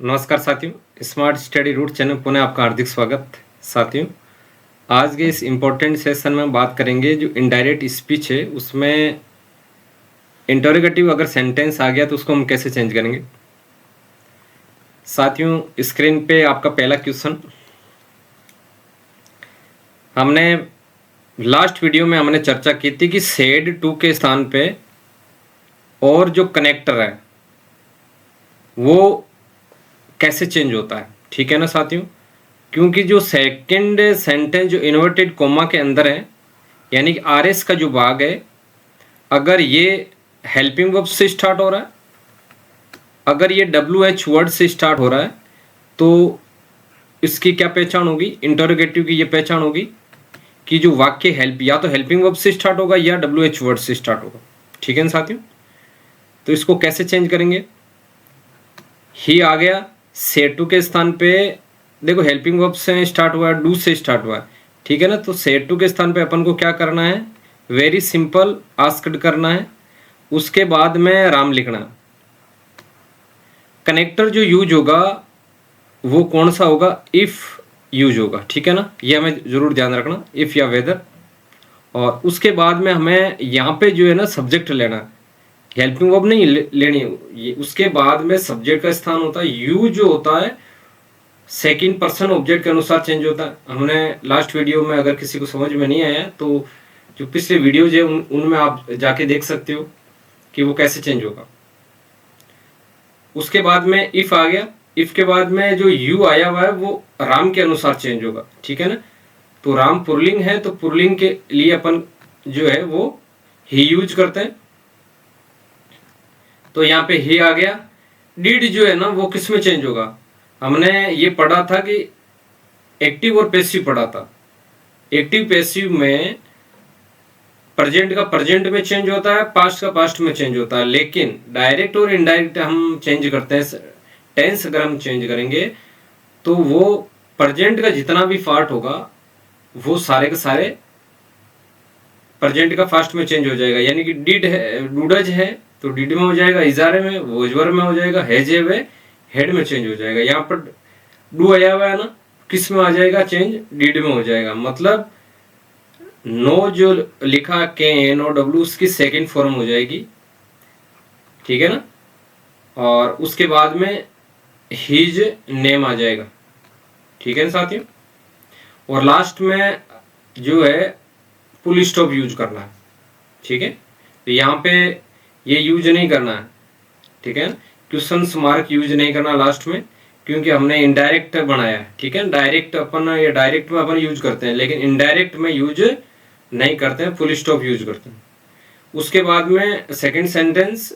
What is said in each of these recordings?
नमस्कार साथियों, smart study root channel पुनः आपका हार्दिक स्वागत। साथियों, आज के इस इम्पोर्टेंट सेशन में बात करेंगे जो इनडायरेक्ट स्पीच है उसमें इंटरोगेटिव अगर सेंटेंस आ गया तो उसको हम कैसे चेंज करेंगे। साथियों, स्क्रीन पे आपका पहला क्वेश्चन। हमने लास्ट वीडियो में हमने चर्चा की थी कि सेड टू के स्थान पे और जो कनेक्टर है वो कैसे चेंज होता है, ठीक है ना साथियों। क्योंकि जो सेकंड सेंटेंस जो इन्वर्टेड कोमा के अंदर है यानी कि आरएस का जो भाग है, अगर ये हेल्पिंग वर्ब से स्टार्ट हो रहा है, अगर ये डब्ल्यू एच वर्ड से स्टार्ट हो रहा है तो इसकी क्या पहचान होगी, इंटरोगेटिव की ये पहचान होगी कि जो वाक्य हेल्प या तो हेल्पिंग वर्ब से स्टार्ट होगा या डब्ल्यू एच वर्ड से स्टार्ट होगा, ठीक है ना साथियों। तो इसको कैसे चेंज करेंगे। ही आ गया, से टू के स्थान पे देखो हेल्पिंग वर्ब से स्टार्ट हुआ है, डू से स्टार्ट हुआ है, ठीक है ना। तो से टू के स्थान पे अपन को क्या करना है, वेरी सिंपल आस्क्ड करना है, उसके बाद में राम लिखना। कनेक्टर जो यूज होगा वो कौन सा होगा, इफ यूज होगा, ठीक है ना। ये हमें जरूर ध्यान रखना, इफ या वेदर। और उसके बाद में हमें यहाँ पे जो है ना सब्जेक्ट लेना, हेल्पिंग वर्ब नहीं लेनी ये। उसके बाद में सब्जेक्ट का स्थान होता है, यू जो होता है सेकंड पर्सन ऑब्जेक्ट के अनुसार चेंज होता है। हमने लास्ट वीडियो में, अगर किसी को समझ में नहीं आया तो जो पिछले वीडियोज है उनमें आप जाके देख सकते हो कि वो कैसे चेंज होगा। उसके बाद में इफ आ गया, इफ के बाद में जो यू आया हुआ है वो राम के अनुसार चेंज होगा, ठीक है ना। तो राम पुरलिंग है तो पुरलिंग के लिए अपन जो है वो ही यूज करते हैं। तो यहाँ पे ही आ गया। डिड जो है ना वो किस में चेंज होगा, हमने ये पढ़ा था कि एक्टिव और पैसिव पढ़ा था। एक्टिव पैसिव में प्रेजेंट का प्रेजेंट में चेंज होता है, पास्ट का पास्ट में चेंज होता है, लेकिन डायरेक्ट और इनडायरेक्ट हम चेंज करते हैं। टेंस अगर हम चेंज करेंगे तो वो प्रेजेंट का जितना भी पार्ट होगा वो सारे के सारे प्रेजेंट का फास्ट में चेंज हो जाएगा। यानी कि डिड है, डूडज है तो डिड में हो जाएगा, इजारे में वोजवर में हो जाएगा, हैज है वे हेड में चेंज हो जाएगा। यहाँ पर डू आया हुआ है ना, किस में आ जाएगा चेंज, डिड में हो जाएगा। मतलब नो जो लिखा के एन और डब्ल्यू उसकी सेकंड फॉर्म हो जाएगी, ठीक है ना। और उसके बाद में हिज नेम आ जाएगा, ठीक है ना साथियों। और लास्ट में जो है फुल स्टॉप यूज करना है, ठीक है। तो यहाँ पे ये यूज नहीं करना है, ठीक है। क्वेश्चन मार्क यूज नहीं करना लास्ट में, क्योंकि हमने इनडायरेक्ट बनाया है, ठीक है। डायरेक्ट अपन या डायरेक्ट में अपन यूज करते हैं, लेकिन इनडायरेक्ट में यूज नहीं करते हैं, फुल स्टॉप यूज करते हैं। उसके बाद में second sentence,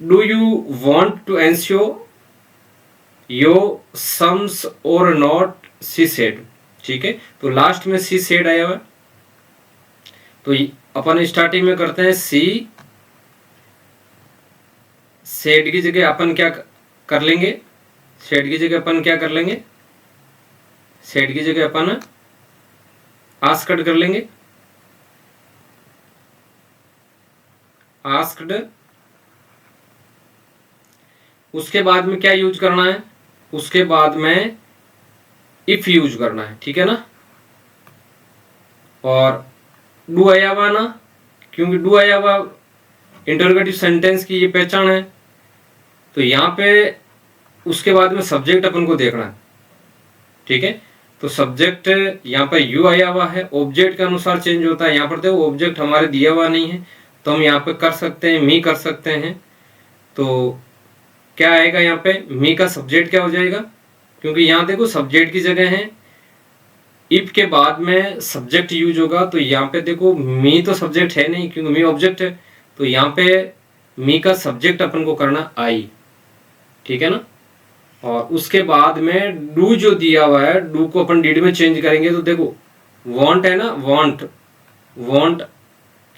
do you want to ensure your sums or not, she said, ठीक है। तो लास्ट में सी सेड आया हुआ, तो अपन स्टार्टिंग में करते हैं सी सेड की जगह अपन क्या कर लेंगे, सेड की जगह अपन क्या कर लेंगे, सेड की जगह अपन आस्क्ड कर लेंगे, आस्क्ड। उसके बाद में क्या यूज करना है, उसके बाद में इफ यूज करना है, ठीक है ना। और डू आया हुआ ना, क्योंकि डू आया हुआ इंटरोगेटिव सेंटेंस की ये पहचान है। तो यहाँ पे उसके बाद में सब्जेक्ट अपन को देखना है, ठीक है। तो सब्जेक्ट यहाँ पर यू आया हुआ है, ऑब्जेक्ट के अनुसार चेंज होता है। यहाँ पर देखो ऑब्जेक्ट हमारे दिया हुआ नहीं है तो हम यहाँ पे कर सकते हैं, मी कर सकते हैं। तो क्या आएगा यहाँ पे, मी का सब्जेक्ट क्या हो जाएगा, क्योंकि यहाँ देखो सब्जेक्ट की जगह है, इफ के बाद में सब्जेक्ट यूज होगा। तो यहाँ पे देखो मी तो सब्जेक्ट है नहीं क्योंकि मी ऑब्जेक्ट है, तो यहाँ पे मी का सब्जेक्ट अपन को करना आई, ठीक है ना। और उसके बाद में डू जो दिया हुआ है, डू को अपन डिड में चेंज करेंगे। तो देखो वांट है ना, वांट वांट,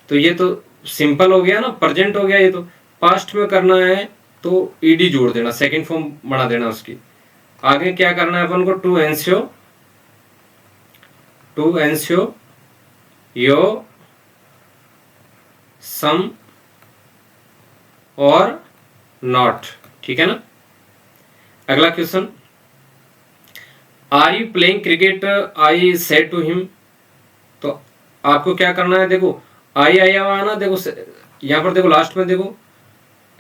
तो ये तो सिंपल हो गया ना, प्रेजेंट हो गया। ये तो पास्ट में करना है तो ईडी जोड़ देना, सेकंड फॉर्म बना देना उसकी। आगे क्या करना है अपन को, टू एंश्योर योर सम और नॉट, ठीक है ना। अगला question, are you playing cricket, I said to him. तो आपको क्या करना है, देखो आई आया हुआ है ना, देखो यहाँ पर देखो लास्ट में देखो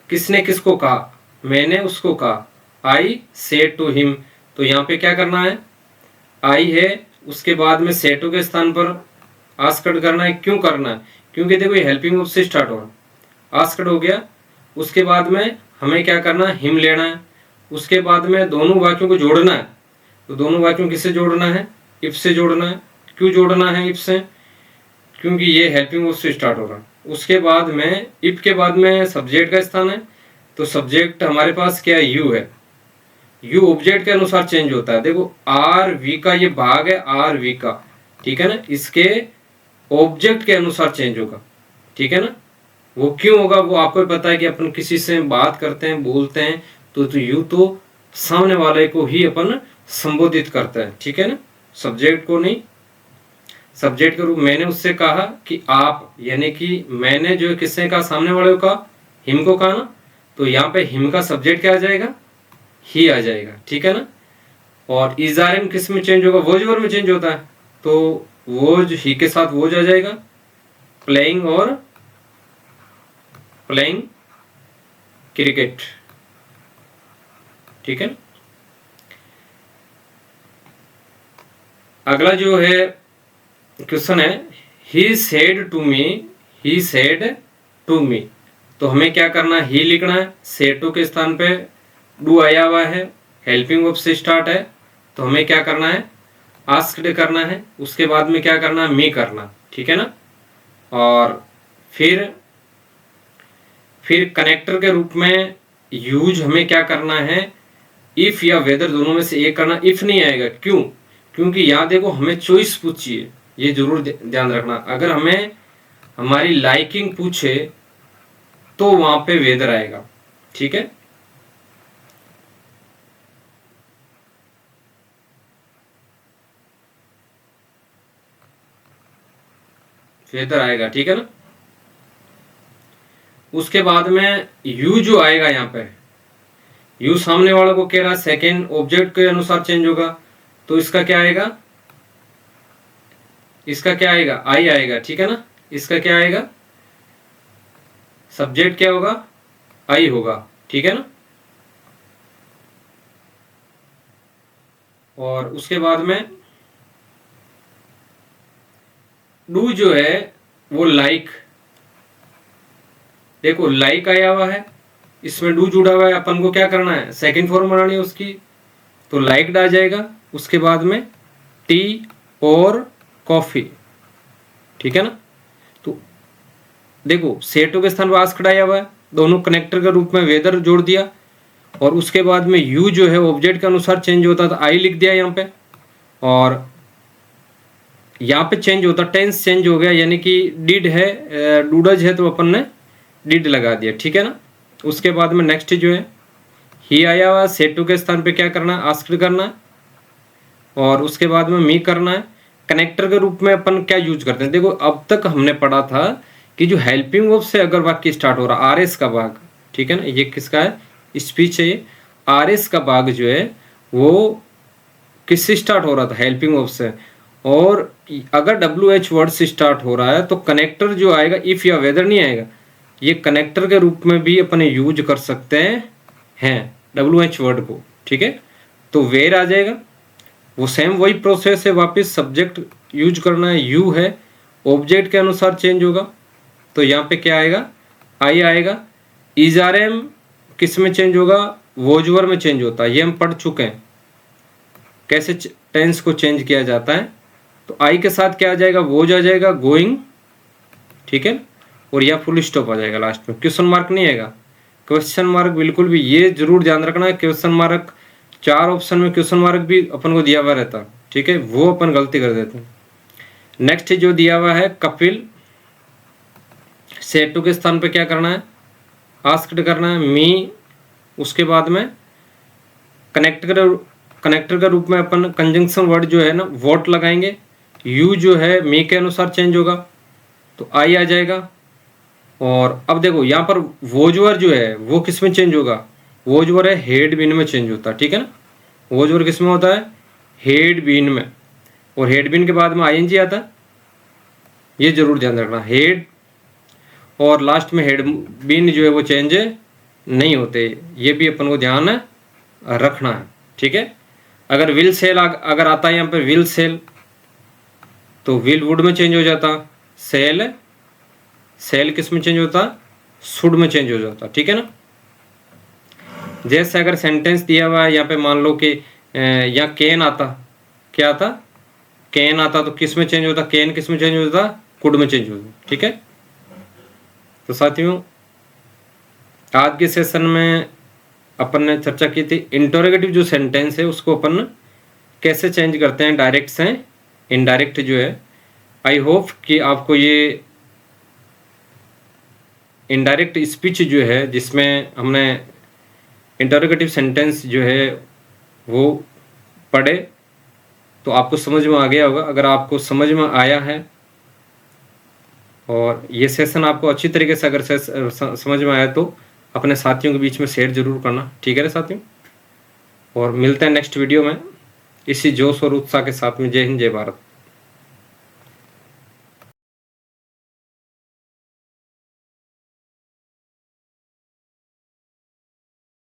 किसने किसको कहा, मैंने उसको कहा, आई सेड टू हिम। तो यहाँ पे क्या करना है, आई है, उसके बाद में सेड टू के स्थान पर आस्क्ड करना है। क्यों करना है, क्योंकि देखो ये हेल्पिंग वर्ब से स्टार्ट हो रहा है, आस्क्ड हो गया, उसके बाद में हमें क्या करना है, हिम लेना है, उसके बाद में दोनों वाक्यों को जोड़ना है। तो दोनों वाक्यों किससे जोड़ना है, इफ से जोड़ना है। क्यों जोड़ना है इफ से, क्योंकि ये हेल्पिंग वर्ब से स्टार्ट हो रहा है। उसके बाद में इफ के बाद में सब्जेक्ट का स्थान है, तो सब्जेक्ट हमारे पास क्या है, यू है। यू ऑब्जेक्ट के अनुसार चेंज होता है। देखो आर वी का ये भाग है, आर वी का, ठीक है ना, इसके ऑब्जेक्ट के अनुसार चेंज होगा, ठीक है ना। वो क्यों होगा, वो आपको पता है कि अपन किसी से बात करते हैं, बोलते हैं, तो यू तो सामने वाले को ही अपन संबोधित करता है, ठीक है ना, सब्जेक्ट को नहीं। सब्जेक्ट के रूप, मैंने उससे कहा कि आप, यानी कि मैंने जो किससे कहा, सामने वाले को कहा, हिम को कहा ना, तो यहाँ पे हिम का सब्जेक्ट क्या आ जाएगा, ही आ जाएगा, ठीक है ना। और इजारिम किस में चेंज होगा, वोज वर्ब में चेंज होता है, तो वोज ही के साथ वोज आ जाएगा, प्लेइंग और प्लेइंग क्रिकेट, ठीक है। अगला जो है क्वेश्चन है, he said to me, he said to me. तो हमें क्या करना है, ही लिखना है, सेड टू के स्थान पे डू आया हुआ है, हेल्पिंग वर्ब से स्टार्ट है, तो हमें क्या करना है, आस्क्ड करना है, उसके बाद में क्या करना है, मी करना, ठीक है ना। और फिर कनेक्टर के रूप में यूज हमें क्या करना है, इफ या वेदर दोनों में से एक करना। इफ नहीं आएगा, क्यों, क्योंकि यहाँ देखो हमें चॉइस पूछी है, ये जरूर ध्यान रखना। अगर हमें हमारी लाइकिंग पूछे तो वहां पे वेदर आएगा, ठीक है। वेदर आएगा, ठीक है ना। उसके बाद में यू जो आएगा, यहाँ पे यू सामने वाले को कह रहा है, सेकेंड ऑब्जेक्ट के अनुसार चेंज होगा, तो इसका क्या आएगा, इसका क्या आएगा, आई आएगा, ठीक है ना। इसका क्या आएगा, सब्जेक्ट क्या होगा, आई होगा, ठीक है ना। और उसके बाद में डू जो है वो लाइक, देखो लाइक आया हुआ है, इसमें डू जुड़ा हुआ है, अपन को क्या करना है, सेकंड फॉर्म बनानी है उसकी, तो लाइक्ड आ जाएगा। उसके बाद में टी और कॉफी, ठीक है ना। तो देखो सेटो के स्थान पर आस्क्ड आया हुआ है, दोनों कनेक्टर के रूप में वेदर जोड़ दिया, और उसके बाद में यू जो है ऑब्जेक्ट के अनुसार चेंज होता था, आई लिख दिया यहाँ पे, और यहाँ पे चेंज होता, टेंस चेंज हो गया, यानी कि डिड है, डूडज है, तो अपन ने डिड लगा दिया, ठीक है ना। उसके बाद में नेक्स्ट जो है ही आया हुआ, सेड टू के स्थान पे क्या करना है, आस्क्ड करना है, और उसके बाद में मी करना है। कनेक्टर के रूप में अपन क्या यूज करते हैं, देखो अब तक हमने पढ़ा था कि जो हेल्पिंग वर्ब से अगर वाक्य स्टार्ट हो रहा, आर एस का भाग, ठीक है ना, ये किसका है, स्पीच है, ये आर एस का भाग जो है वो किससे स्टार्ट हो रहा था, हेल्पिंग वर्ब से। और अगर डब्ल्यू एच वर्ड से स्टार्ट हो रहा है तो कनेक्टर जो आएगा, इफ या वेदर नहीं आएगा, ये कनेक्टर के रूप में भी अपने यूज कर सकते हैं डब्ल्यू एच वर्ड को, ठीक है। तो वेर आ जाएगा, वो सेम वही प्रोसेस है, वापस सब्जेक्ट यूज करना है, यू है, ऑब्जेक्ट के अनुसार चेंज होगा, तो यहाँ पे क्या आएगा, आई आएगा। इजारेम किस में चेंज होगा, वोजवर में चेंज होता है, ये हम पढ़ चुके हैं कैसे टेंस को चेंज किया जाता है। तो आई के साथ क्या आ जाएगा, वोज आ जाएगा, गोइंग, ठीक है, और यह फुल स्टॉप आ जाएगा लास्ट में, क्वेश्चन मार्क नहीं आएगा। क्वेश्चन मार्क बिल्कुल भी, ये जरूर ध्यान रखना है, क्वेश्चन मार्क 4 ऑप्शन में क्वेश्चन मार्क भी अपन को दिया हुआ रहता, ठीक है, वो अपन गलती कर देते हैं। नेक्स्ट जो दिया हुआ है कपिल, सेड टू के स्थान पे क्या करना है, आस्क्ड करना है, मी, उसके बाद में कनेक्टर के रूप में अपन कंजंक्शन वर्ड जो है ना वोट लगाएंगे, यू जो है मी के अनुसार चेंज होगा, तो आई आ जाएगा। और अब देखो यहाँ पर वोजवर जो है वो किस में चेंज होगा, वो जो है हेड बीन में चेंज होता है, ठीक है ना। वो जो किस में होता है, हेड बीन में, और हेड बीन के बाद में आईएनजी आता है, ये जरूर ध्यान रखना। हेड और लास्ट में हेड बीन जो है वो चेंज नहीं होते, ये भी अपन को ध्यान रखना है, ठीक है। अगर विल सेल अगर आता है यहाँ पर विल सेल, तो विल वुड में चेंज हो जाता, सेल सेल किस में चेंज होता, शुड में चेंज हो जाता, ठीक है ना। जैसे अगर सेंटेंस दिया हुआ है यहाँ पे, मान लो कि यहाँ कैन आता, क्या आता, कैन आता, तो किस में चेंज होता, कैन किस में चेंज होता, कुड में चेंज होता, ठीक है। तो साथियों आज के सेशन में अपन ने चर्चा की थी इंटरोगेटिव जो सेंटेंस है उसको अपन कैसे चेंज करते हैं, डायरेक्ट से इनडायरेक्ट जो है। आई होप कि आपको ये इनडायरेक्ट स्पीच जो है जिसमें हमने इंटरोगेटिव सेंटेंस जो है वो पढ़े, तो आपको समझ में आ गया होगा। अगर आपको समझ में आया है और ये सेशन आपको अच्छी तरीके से अगर समझ में आया, तो अपने साथियों के बीच में शेयर जरूर करना, ठीक है साथियों। और मिलते हैं नेक्स्ट वीडियो में इसी जोश और उत्साह के साथ में। जय हिंद, जय भारत।